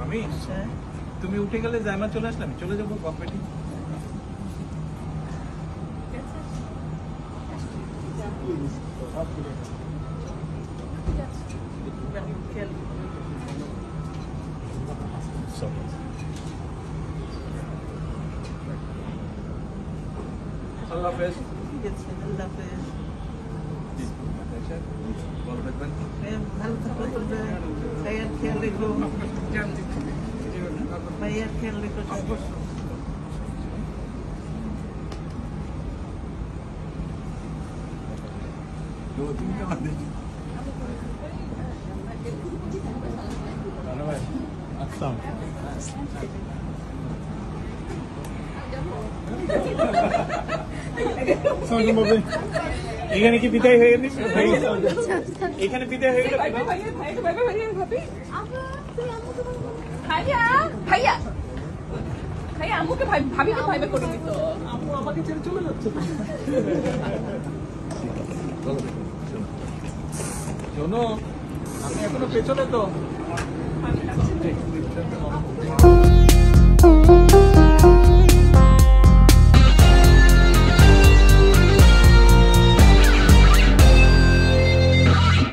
আমি তুমি উঠে গেলে জায়মা চলে আসলাম, চলে যাবো কম্পিটি। আল্লাহ হাফেজ। ভালো থাকবেন। ভালো থাকো, তোমরা ভাইয়ার খেয়াল রেখো, ভাইয়ার খেয়াল রেখো অবশ্যই। এখানে কি বিদায় হয়ে গেল? এখানে বিদায় হয়ে গেল। আম্মু আমাকে ছেড়ে চলে যাচ্ছে। শোনো, আমি এখনো পেছনে তো।